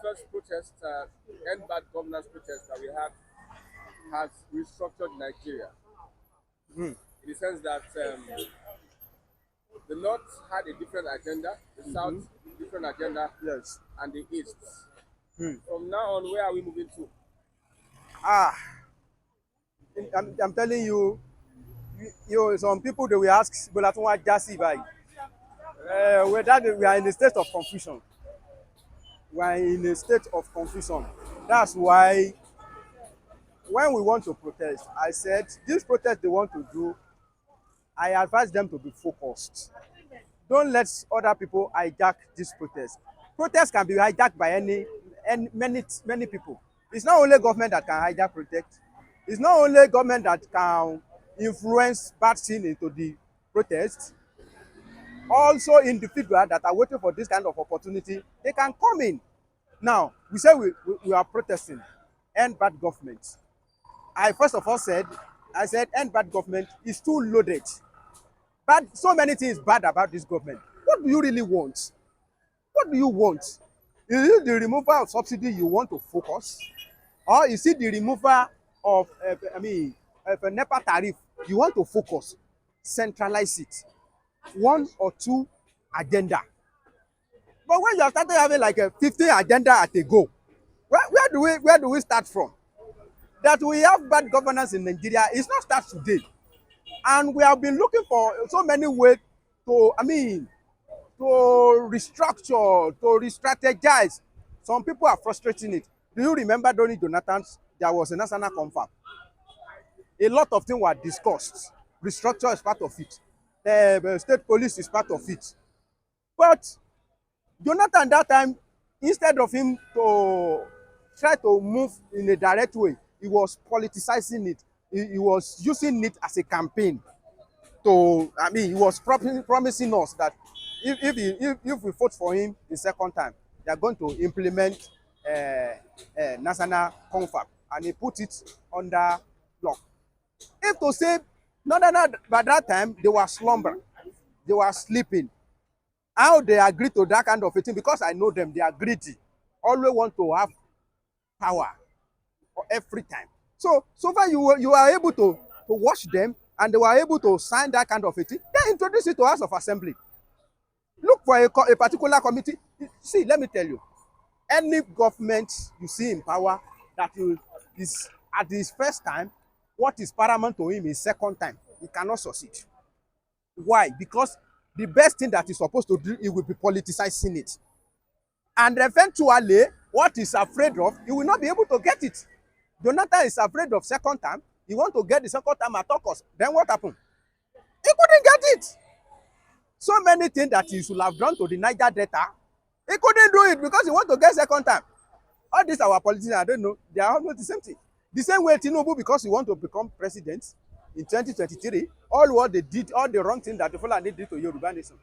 first protest, end bad governance protest that we had, has restructured Nigeria Hmm. in the sense that the North had a different agenda, the South Mm-hmm. different agenda, Yes. and the East. Hmm. From now on, where are we moving to? Ah, I'm telling you, some people they will ask, "Bola tun wa jasi báyìí." We are in a state of confusion. We are in a state of confusion. That's why when we want to protest, I said this protest they want to do, I advise them to be focused. Don't let other people hijack this protest. Protest can be hijacked by any many people. It's not only government that can hijack protest. It's not only government that can influence bad thing into the protest. Also individuals that are waiting for this kind of opportunity, they can come in. Now, we say we are protesting, end bad government. I first of all said end bad government is too loaded. Bad, so many things bad about this government. What do you really want? What do you want? Is it the removal of subsidy you want to focus? Or is it the removal of, a NEPA tariff you want to focus? Centralize it. One or two agenda. But when you have started having like a 15 agenda at a go, where do we start from? That we have bad governance in Nigeria is not start today. And we have been looking for so many ways to, to restructure, to re-strategize. Some people are frustrating it. Do you remember during Jonathan's, there was a national confab? A lot of things were discussed. Restructure is part of it. State police is part of it. But Jonathan that time, instead of him to try to move in a direct way, he was politicizing it. He was using it as a campaign to, he was promising us that if we vote for him the second time, they are going to implement national confab, and he put it under lock. If to say, no, by that time they were slumbering, they were sleeping. How they agree to that kind of a thing? Because I know them, they are greedy, always want to have power every time. So far you are able to watch them, and they were able to sign that kind of a thing. Then introduce it to House of Assembly. Look for a particular committee. See, let me tell you, any government you see in power that is at his first time, what is paramount to him is second time. He cannot succeed. Why? Because the best thing that he's supposed to do, he will be politicizing it. And eventually, what he's afraid of, he will not be able to get it. Jonathan is afraid of second time. He want to get the second time at all costs. Then what happened? He couldn't get it. So many things that he should have done to the Niger Delta, he couldn't do it because he want to get second time. All these our politicians, I don't know, they are almost the same thing. The same way Tinubu, because he want to become president in 2023, all what they did, all the wrong things that the Fulani did to Yoruba nation.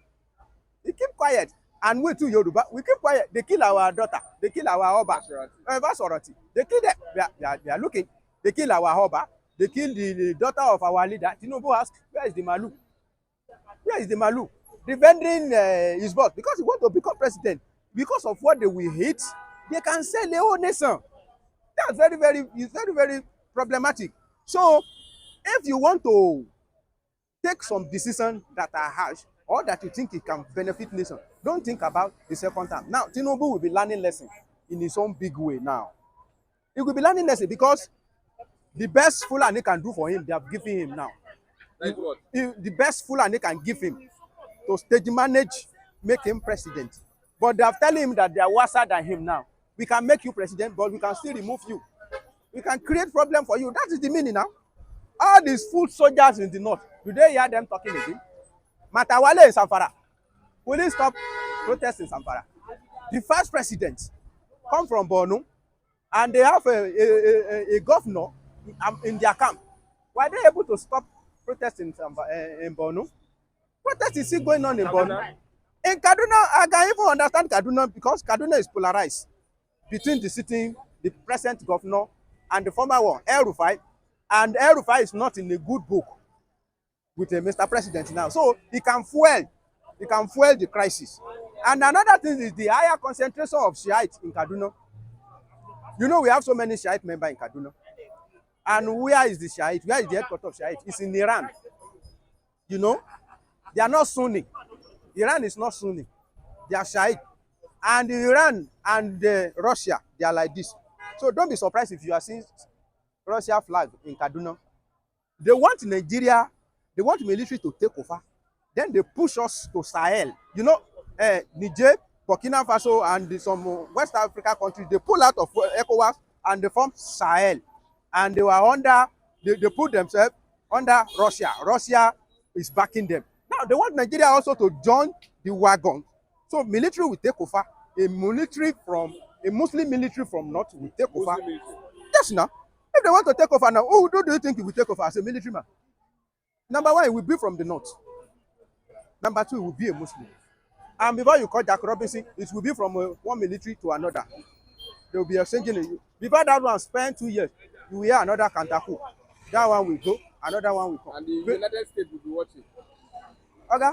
He keep quiet. And we too, Yoruba, we keep quiet. They kill our daughter. They kill our Oba. Vasoroti. They kill them. They are looking. They kill our Oba. They kill the daughter of our leader. Tinubu asked, where is the Malu? Where is the Malu? Defending his boss because he want to become president. Because of what they will hate, they can sell the whole nation. That's it's very problematic. So, if you want to take some decisions that are harsh or that you think it can benefit nation, don't think about the second time. Now, Tinubu will be learning lesson in his own big way now. He will be learning lesson because the best Fulani can do for him, they have given him now. Like what? The best Fulani can give him to stage manage, make him president. But they have telling him that they are worse than him now. We can make you president, but we can still remove you. We can create problem for you. That is the meaning now. All these foot soldiers in the north, do they hear them talking again? Matawale in Zamfara. Will he stop protesting in Zamfara? The first president come from Borno, and they have a governor in their camp. Were they able to stop protesting in Borno? Protest is still going on in Borno. In Kaduna, I can even understand Kaduna because Kaduna is polarized between the present governor and the former one, El Rufai. And El Rufai is not in a good book with Mr. President now. So he can fuel the crisis. And another thing is the higher concentration of Shiites in Kaduna. You know, we have so many Shiite members in Kaduna. And where is the Shiite? Where is the headquarters of Shiite? It's in Iran. You know, they are not Sunni. Iran is not Sunni. They are Shiite. And Iran and Russia, they are like this. So don't be surprised if you are seeing Russia flag in Kaduna. They want Nigeria, they want military to take over. Then they push us to Sahel. You know, Niger, Burkina Faso, and some West Africa countries, they pull out of ECOWAS and they form Sahel. And they were under, they put themselves under Russia. Russia is backing them. Now they want Nigeria also to join the wagon. So military will take over. A Muslim military from North will take over. Muslim military. Yes, now. If they want to take over now, who do you think it will take over as a military man? Number one, it will be from the North. Number two, it will be a Muslim. And before you call Jack Robinson, it will be from one military to another. They will be exchanging it. Before that one spend 2 years, you will hear another Kantaku. That one will go, another one will come. And the United States will be watching. Okay,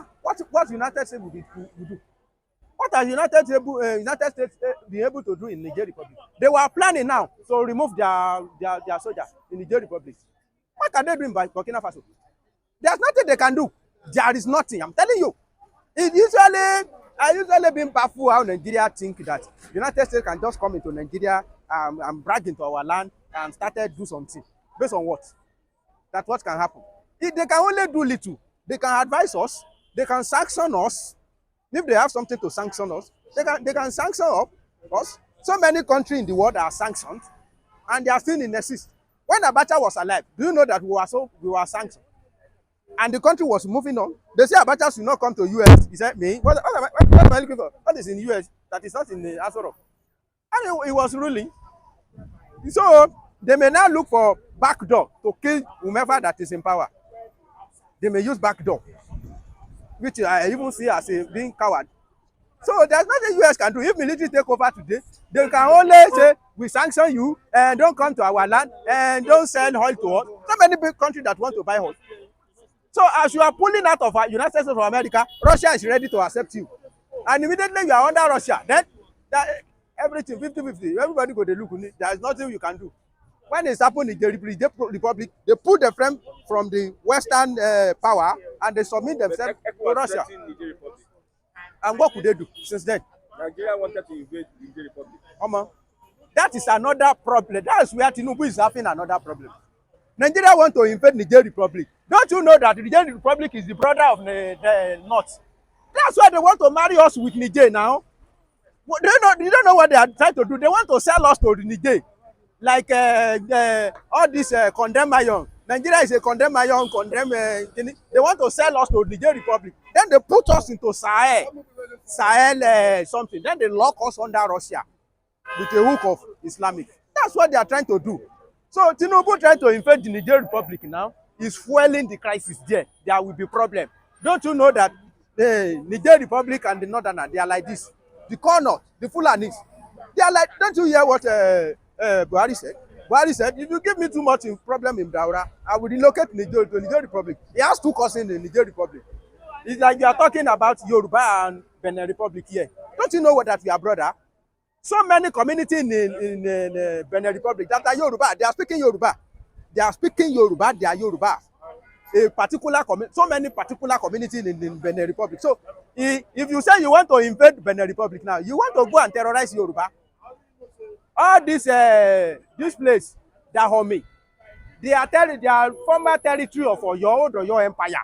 what United States will do? What has United States been able to do in Niger Republic? They were planning now to remove their soldiers in Niger Republic. What can they do in Burkina Faso? There's nothing they can do. There is nothing. I'm telling you. I usually been baffled how Nigeria think that United States can just come into Nigeria and brag into our land and started do something. Based on what? That what can happen. If they can only do little. They can advise us. They can sanction us. If they have something to sanction us, they can sanction us. So many countries in the world are sanctioned, and they are still in exist. When Abacha was alive, do you know that we were sanctioned? And the country was moving on. They say Abacha should not come to US. He said, me? What am I looking for? What is in US that is not in the Azoro? And he was ruling. So they may now look for backdoor to kill whomever that is in power. They may use backdoor, which I even see as a being coward. So there's nothing US can do. If military take over today, they can only say, we sanction you and don't come to our land and don't sell oil to us. So many big countries that want to buy oil. So as you are pulling out of United States of America, Russia is ready to accept you. And immediately you are under Russia. Then everything 50-50. Everybody go to look. There is nothing you can do. When it's happened in the Republic, they put the frame from the Western power and they submit themselves to Russia. And what could they do since then? Nigeria wanted to invade the Niger Republic. That is another problem. That is where Tinubu is having another problem. Nigeria want to invade Niger Republic. Don't you know that the Niger Republic is the brother of the North? That's why they want to marry us with Niger now. You don't know what they are trying to do. They want to sell us to the Niger. Like all this condemned iron. Nigeria is a condemned iron, they want to sell us to the Niger Republic. Then they put us into Sahel something. Then they lock us under Russia with a hook of Islamic. That's what they are trying to do. So Tinubu trying to invade the Niger Republic now is fueling the crisis there. There will be problem. Don't you know that the Niger Republic and the Northern, they are like this? The Corners, the Fulanis, they are like, don't you hear what Buhari said? Buhari said, if you give me too much problem in Daura, I will relocate Niger to Niger Republic. He has 2 cousins in Niger Republic. It's like you are talking about Yoruba and Benin Republic here. Don't you know what that we are brother? So many communities in Benin Republic that are Yoruba, they are speaking Yoruba. They are speaking Yoruba, they are Yoruba. So many particular communities in Benin Republic. So if you say you want to invade Benin Republic now, you want to go and terrorize Yoruba. All this place, Dahomey, they are former territory of Oyo Empire.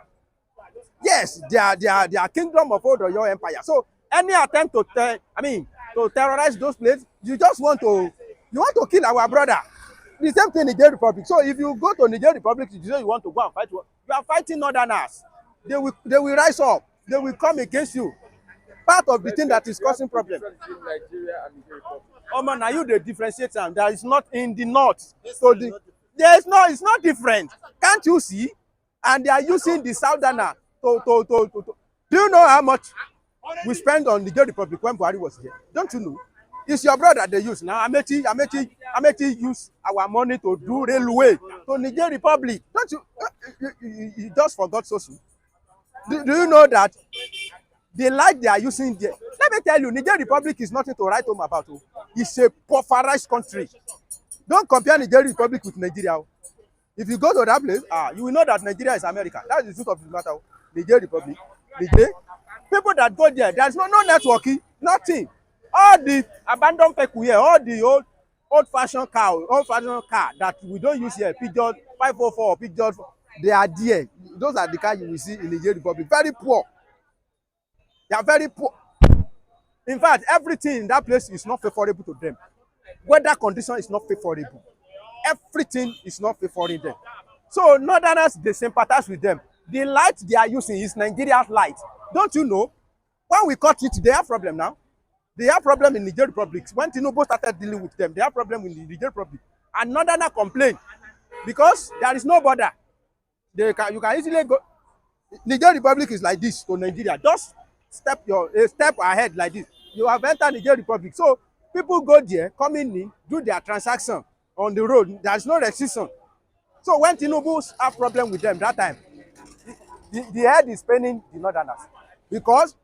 Yes, they are kingdom of Oyo Empire. So any attempt to terrorize those places, you want to kill our brother. The same thing in Niger Republic. So if you go to Niger Republic, you say you want to go and fight, you are fighting Northerners. They will rise up. They will come against you. Part of the thing that is causing problems. Now you the differentiate them. There is not in the north. So it's not different. Can't you see? And they are using the southerner to do you know how much we spend on Niger Republic when Buhari was here? Don't you know? It's your brother they use now. Amechi use our money to do railway to Niger Republic. Don't you just forgot so soon? Do you know that The light they are using there. Let me tell you, Niger Republic is nothing to write home about. Oh. It's a pulverized country. Don't compare Niger Republic with Nigeria. If you go to that place, you will know that Nigeria is America. That is the truth of the matter. Niger Republic, Niger. People that go there, there's no networking, nothing. All the abandoned people here, all the old-fashioned car that we don't use here, Peugeot 504, Peugeot, they are there. Those are the cars you will see in Niger Republic. Very poor. They are very poor. In fact, everything in that place is not favorable to them. Weather condition is not favorable. Everything is not favoring them. So northerners, they sympathize with them. The light they are using is Nigeria's light. Don't you know? When we cut it, they have problem now. They have problem in Niger Republic. When Tinubu started dealing with them, they have problem in the Niger Republic. And northerners complain because there is no border. You can easily go. Niger Republic is like this to Nigeria. Just step ahead like this. You have entered Niger Republic. So people go there, come in, do their transaction on the road. There is no restriction. So when Tinubu have problem with them that time, the head is paining the northerners because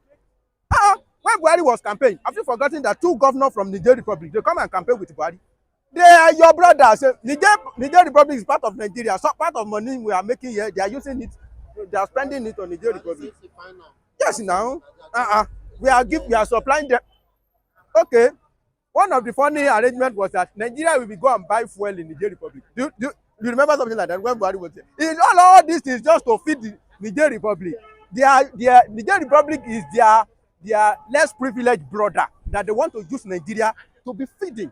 when Buhari was campaigning, have you forgotten that 2 governors from Niger Republic, they come and campaign with Buhari? They are your brothers. Niger Republic is part of Nigeria. So part of money we are making here, they are using it, they are spending it on Niger Republic. Yes, now. We are supplying them. Okay. One of the funny arrangements was that Nigeria will be go and buy fuel in Niger Republic. Do you remember something like that when Buhari was there? It's all these things just to feed the Niger Republic. Niger Republic is their less privileged brother that they want to use Nigeria to be feeding.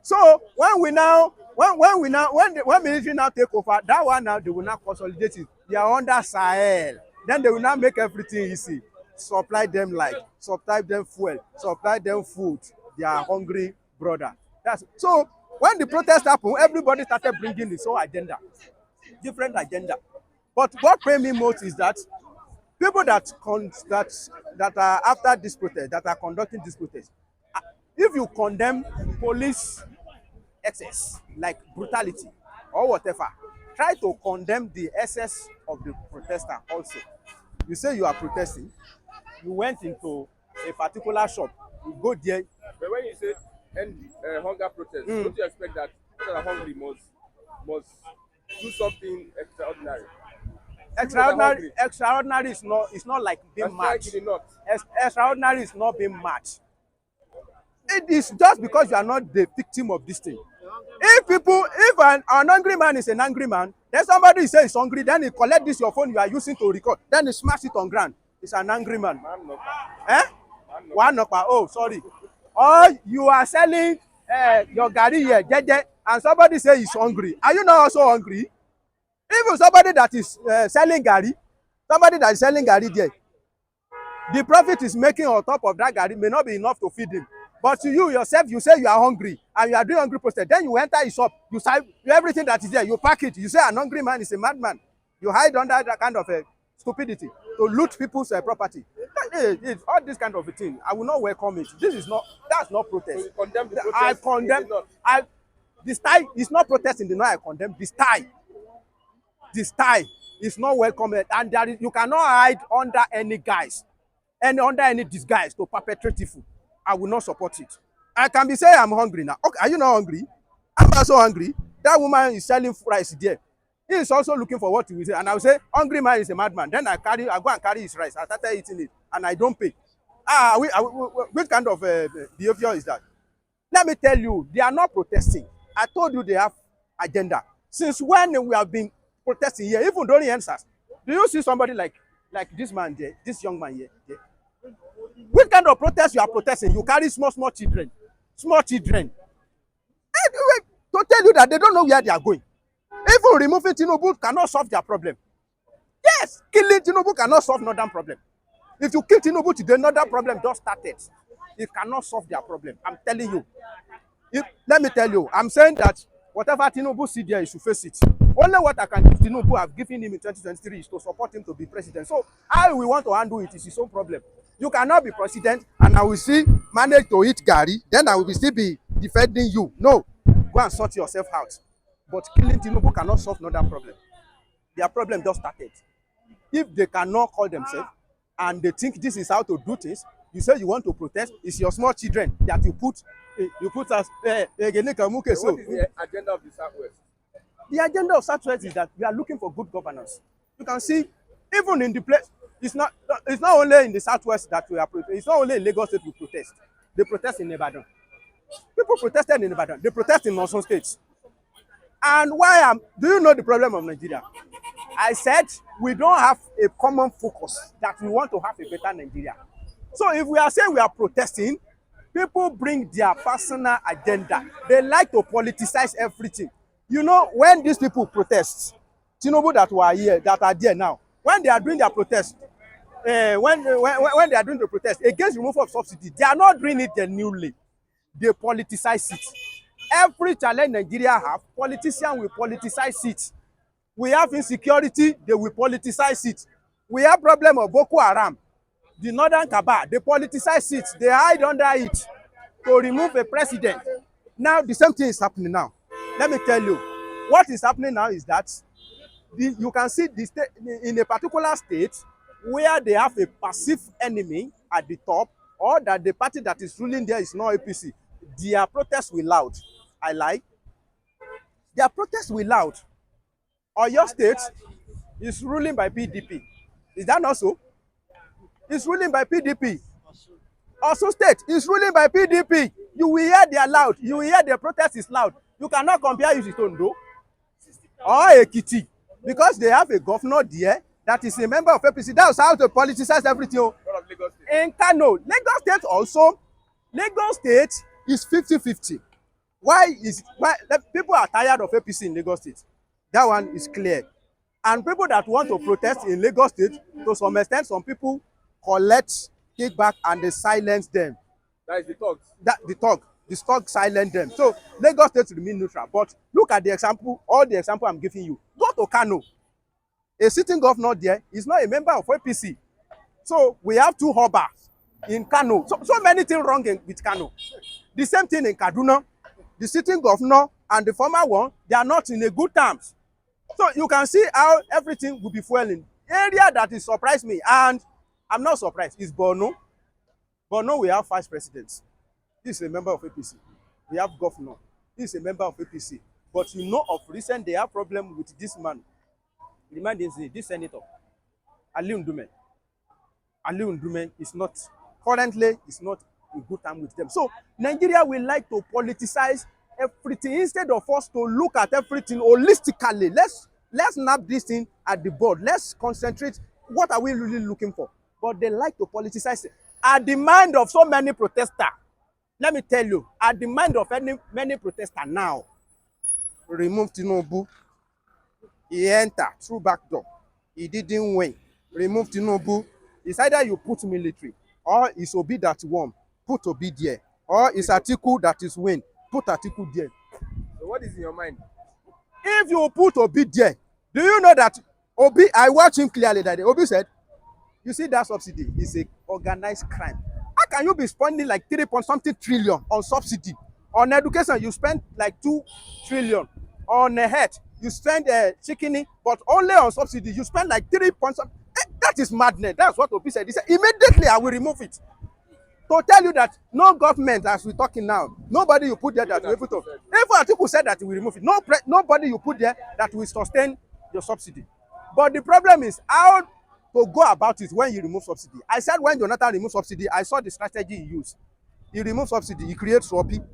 So when military now take over, that one now they will now consolidate it. They are under Sahel. Then they will now make everything easy. Supply them light, supply them fuel, supply them food. They are hungry brother. So when the protest happened, everybody started bringing his own agenda, different agenda. But what paid me most is that people that are after this protest, that are conducting this protest, if you condemn police excess like brutality or whatever, try to condemn the excess of the protester also. You say you are protesting, you went into a particular shop, you go there. But when you say end hunger protest, don't you expect that people that are hungry must do something extraordinary? Extraordinary is not like being matched. Extraordinary is not being matched. It is just because you are not the victim of this thing. If an hungry man is an angry man, then somebody says he's hungry, then he collect this your phone you are using to record, then he smash it on ground. It's an angry man. One knocker. Oh, sorry. Or you are selling your garri here, jeje, and somebody say he's hungry. Are you not also hungry? Even somebody that is selling garri there, the profit is making on top of that garri may not be enough to feed him. But to you yourself, you say you are hungry and you are doing hungry protest. Then you enter his shop, you sell everything that is there, you pack it. You say an hungry man is a madman. You hide under that kind of stupidity to loot people's property. It's all this kind of a thing. I will not welcome it. That's not protest. So you condemn the protest? I condemn. The style is not protesting. The no, I condemn the style. The style is not welcome, and you cannot hide under any guise, under any disguise to perpetrate evil. I will not support it. I can be saying I'm hungry now. Okay, are you not hungry? I'm also hungry. That woman is selling rice there. He is also looking for what he will say. And I will say, hungry man is a madman. Then I go and carry his rice. I started eating it and I don't pay. Which kind of behavior is that? Let me tell you, they are not protesting. I told you they have agenda. Since when we have been protesting here, even during answers, do you see somebody like this man there, this young man here? Which kind of protest you are protesting? You carry small children. To tell you that they don't know where they are going. Even removing Tinubu cannot solve their problem. Yes, killing Tinubu cannot solve northern problem. If you kill Tinubu today, northern problem just started. It cannot solve their problem. I'm telling you. Let me tell you, I'm saying that whatever Tinubu see there, he should face it. Only what I can give Tinubu, I've given him in 2023, is to support him to be president. So how we want to handle it is his own problem. You cannot be president and I will still manage to eat garri, then I will still be defending you. No, go and sort yourself out. But killing Tinubu cannot solve northern problem. Their problem just started. If they cannot call themselves, and they think this is how to do things. You say you want to protest, it's your small children that you put as So what is the agenda of the Southwest? the agenda of Southwest is that we are looking for good governance. You can see, even in the place, it's not only in the Southwest that we are protesting. It's not only in Lagos State we protest. They protest in Ibadan. People protested in Ibadan. They protest in Osun State. And do you know the problem of Nigeria? I said we don't have a common focus that we want to have a better Nigeria. So if we are saying we are protesting, people bring their personal agenda. They like to politicize everything. You know, when these people protest, Tinubu that are there now, when they are doing their protest, when they are doing the protest against removal of subsidy, they are not doing it genuinely. They politicize it. Every challenge Nigeria have, politicians will politicize it. We have insecurity, they will politicize it. We have problem of Boko Haram, the northern cabal, they politicize it. They hide under it to remove a president. Now the same thing is happening now. Let me tell you, what is happening now is that you can see the state in a particular state where they have a passive enemy at the top, or that the party that is ruling there is not APC. Their protests will loud. I lie. Their protests will loud. Oyo State is ruling by PDP. Is that not so? It's ruling by PDP. Osun State is ruling by PDP. You will hear their loud. You will hear their protest is loud. You cannot compare it with Ondo or Ekiti, because they have a governor there that is a member of APC. That's how to politicize everything. In Kano, Lagos State is 50-50. Why people are tired of APC in Lagos State? That one is clear. And people that want to protest in Lagos State, to some extent, some people collect kickback and they silence them. That is the thugs. The thugs silence them. So Lagos State remain neutral. But look at the example, all the example I'm giving you. Go to Kano. A sitting governor there is not a member of APC. So we have two Hobas in Kano. So many things wrong with Kano. The same thing in Kaduna. The sitting governor and the former one, they are not in a good terms. So you can see how everything will be fueling. Area that is surprised me, and I'm not surprised, is Borno. Borno, we have vice presidents. He's a member of APC. We have governor. He's a member of APC. But you know, of recent, they have problem with this man. Remind this senator, Ali Ndume. Ali Ndume is not, currently, is not in good time with them. So Nigeria will like to politicize everything instead of us to look at everything holistically. Let's nab this thing at the board. Let's concentrate. What are we really looking for? But they like to politicize it. At the mind of so many protesters, let me tell you, at the mind of many protesters now, remove Tinubu. He entered through back door. He didn't win. Remove Tinubu. It's either you put military, or it's Obi that won. Put Obi there. Or it's Atiku that is win. Put Atiku there. So what is in your mind? If you put Obi there, do you know that Obi, I watched him clearly that day. Obi said, you see that subsidy is a organized crime. How can you be spending like 3-point-something trillion on subsidy? On education, you spend like 2 trillion. On health, you spend chickening, but only on subsidy, you spend like 3-point-something. That is madness. That's what Obi said. He said, immediately I will remove it. To tell you that no government, as we're talking now, nobody you put there that will able to. If Atiku said that he will remove it, nobody you put there that will sustain your subsidy. But the problem is how to go about it when you remove subsidy. I said when Jonathan removed subsidy, I saw the strategy he used. He removed subsidy, he creates SWAPI.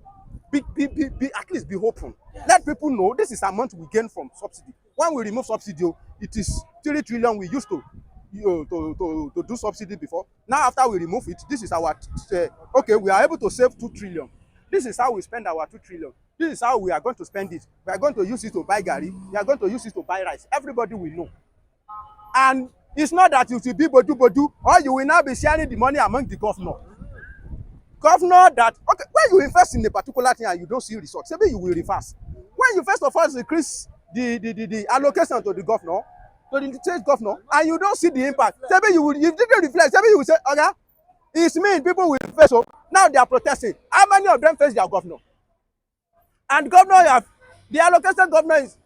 At least be open. Let people know this is amount we gain from subsidy. When we remove subsidy, it is 3 trillion we used to do subsidy before. Now after we remove it, this is our okay, we are able to save 2 trillion. This is how we spend our 2 trillion. This is how we are going to spend it. We are going to use it to buy garri. We are going to use it to buy rice. Everybody will know. And it's not that you will be bodu, or you will now be sharing the money among the governor. Governor that, okay, when you invest in a particular thing and you don't see results, maybe you will reverse. When you first of all increase the allocation to the governor, to the state governor, and you don't see the impact, maybe you will, if you didn't reflect, maybe you will say, okay, it's me, people will face. So now they are protesting. How many of them face their governor? And governor, the allocation governor is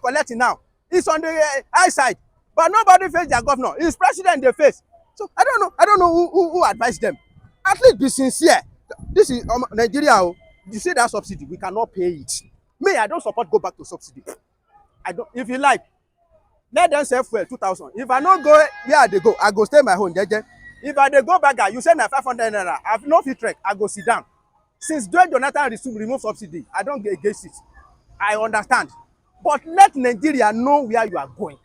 collecting now. It's on the high side. But nobody face their governor. It's president they face. So I don't know who advised them. At least be sincere. This is Nigeria. Oh. You see that subsidy, we cannot pay it. Me, I don't support go back to subsidy. I don't. If you like, let them sell fuel 2,000. If I no go where they go, I go stay my home, jeje. If I dey go back, you say na 500 naira. I no fit trek, I go sit down. Since Joe Jonathan remove subsidy, I don't get against it. I understand. But let Nigeria know where you are going.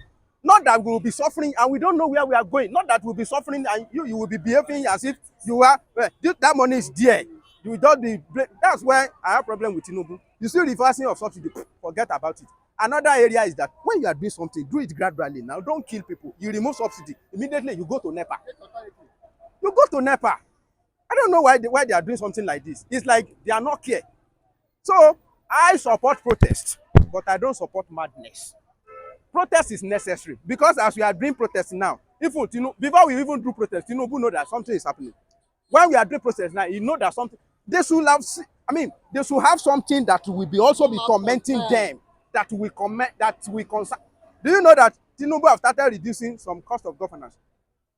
Not that we will be suffering and we don't know where we are going. Not that we will be suffering and you will be behaving as if you are, that money is there. You will just be, that's why I have problem with Tinubu. You see reversing of subsidy, forget about it. Another area is that when you are doing something, do it gradually now. Don't kill people. You remove subsidy, immediately you go to NEPA. You go to NEPA. I don't know why they are doing something like this. It's like they are not care. So I support protest, but I don't support madness. Protest is necessary because as we are doing protest now, even before we even do protest, Tinubu know that something is happening. When we are doing protest now, you know that something. They should have. I mean, they should have something that will be also be commenting them. That will comment. That will concern. Do you know that Tinubu have started reducing some cost of governance?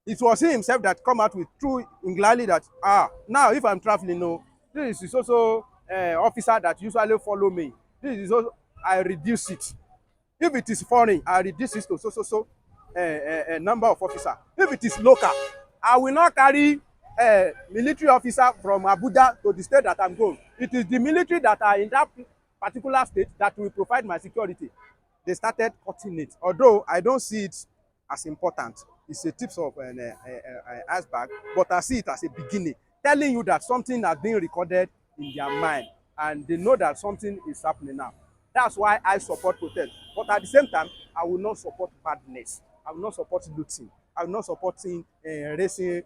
It was he himself that come out with true English that now if I'm traveling, no, this is also officer that usually follow me. This is also I reduce it. If it is foreign, I reduce it to so number of officer. If it is local, I will not carry military officer from Abuja to the state that I'm going. It is the military that are in that particular state that will provide my security. They started cutting it. Although I don't see it as important. It's a tips of an iceberg, but I see it as a beginning, telling you that something has been recorded in their mind and they know that something is happening now. That's why I support protest. But at the same time, I will not support badness. I will not support looting. I will not support raising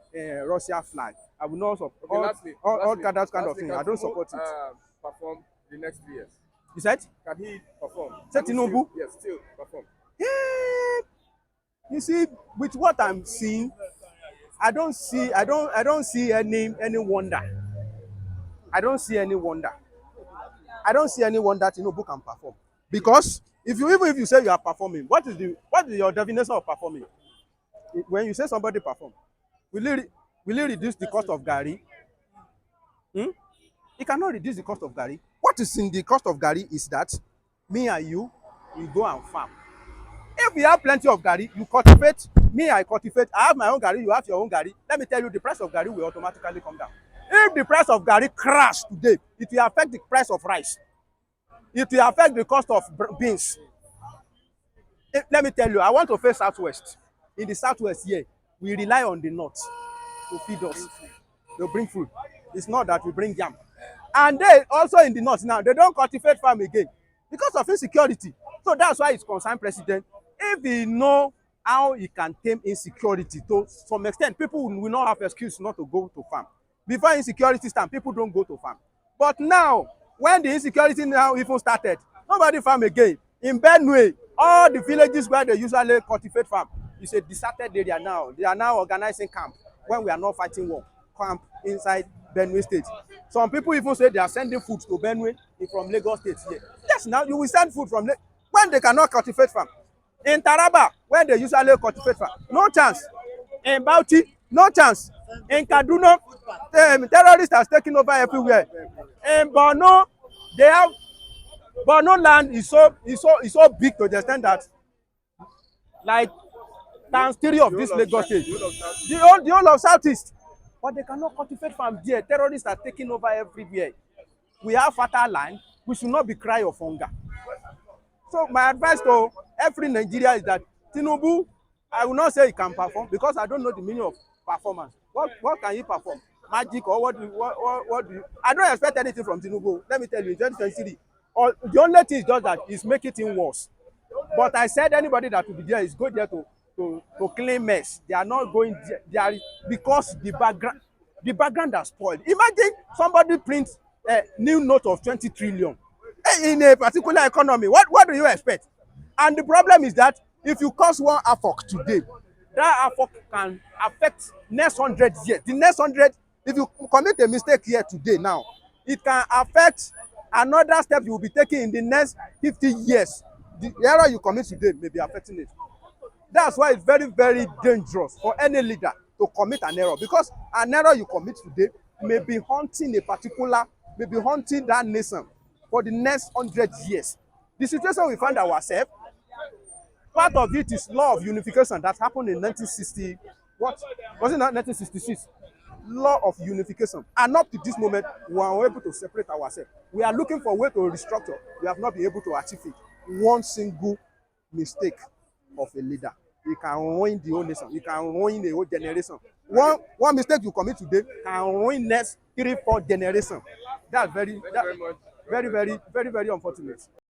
Russia flag. I will not support all kind of things. I don't support it. Perform the next 3 years. You said? Can he perform? Say Tinubu? Yes, still perform. You see, with what I'm seeing, I don't see any wonder. I don't see any wonder. I don't see any wonder Tinubu can perform. Because if you say you are performing, what is your definition of performing? When you say somebody perform, will it reduce the cost of garri? It cannot reduce the cost of garri. What is in the cost of garri is that me and you go and farm. If we have plenty of garri, you cultivate, me I cultivate, I have my own garri, you have your own garri. Let me tell you, the price of garri will automatically come down. If the price of garri crash today, it will affect the price of rice. It will affect the cost of beans. Let me tell you, I want to face Southwest. In the Southwest here, we rely on the North to feed us. They bring food. It's not that we bring yam. And they also in the North now, they don't cultivate farm again because of insecurity. So that's why it's concerned president. If he know how he can tame insecurity to some extent, people will not have excuse not to go to farm. Before insecurity stand, people don't go to farm. But now, when the insecurity now even started, nobody farm again. In Benue, all the villages where they usually cultivate farm, it's a deserted area now. They are now organizing camp when we are not fighting war. Camp inside Benue State. Some people even say they are sending food to Benue from Lagos State here. Yes, now you will send food from when they cannot cultivate farm. In Taraba, when they usually cultivate farm, no chance. In Bauchi, no chance. In Kaduna, terrorists are taking over everywhere. In Borno, they have Borno land is so big to the extent that like times 3 of this Lagos State, the whole of Southeast. But they cannot cultivate farm there. Terrorists are taking over everywhere. We have fertile land. We should not be crying of hunger. So my advice to every Nigeria is that Tinubu, I will not say he can perform because I don't know the meaning of performance. What can he perform? Magic or what do you? I don't expect anything from Tinubu. Let me tell you, in 2023, the only thing is just that he's making it worse. But I said anybody that will be there is go there to clean mess. They are not going there. They are because the background are spoiled. Imagine somebody prints a new note of 20 trillion in a particular economy. What do you expect? And the problem is that if you cause one AFOC today, that AFOC can affect next 100 years. The next 100, if you commit a mistake here today now, it can affect another step you will be taking in the next 50 years. The error you commit today may be affecting it. That's why it's very, very dangerous for any leader to commit an error, because an error you commit today may be haunting that nation for the next 100 years. The situation we find ourselves, part of it is law of unification that happened in 1960. What was it? Not 1966. Law of unification, and up to this moment we are unable to separate ourselves. We are looking for a way to restructure. We have not been able to achieve it. One single mistake of a leader, he can ruin the whole nation, he can ruin the whole generation. One mistake you commit today can ruin next 3-4 generation. That's Thank you very much. very unfortunate.